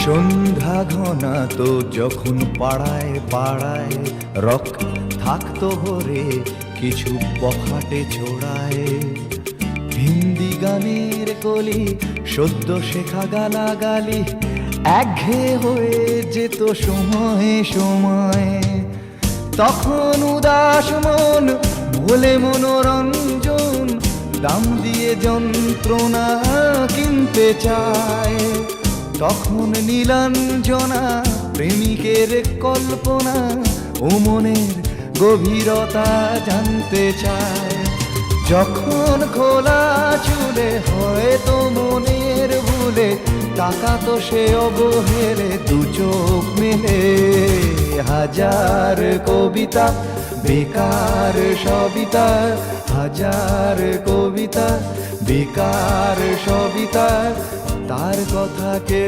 সন্ধ্যা ঘনা তো যখন পাড়ায় পাড়ায় রক থাকতো ভরে কিছু বখাটে ছোড়ায়, হিন্দি গানের কলি সদ্য শেখা গালাগালি একঘেয়ে হয়ে যেত সময়ে সময়ে। তখন উদাস মন ভোলে মনোরঞ্জন, দাম দিয়ে যন্ত্রণা কিনতে চায়। তখন নীলাঞ্জনা প্রেমিকের কল্পনা ও মনের গভীরতা জানতে চায়। যখন খোলা চুলে হয়তো মনের ভুলে তাকাতো সে অবহেলে দু চোখ মেলে। হাজার কবিতা বেকার সবিতা, হাজার কবিতা বেকার সবিতা, তার কথাকে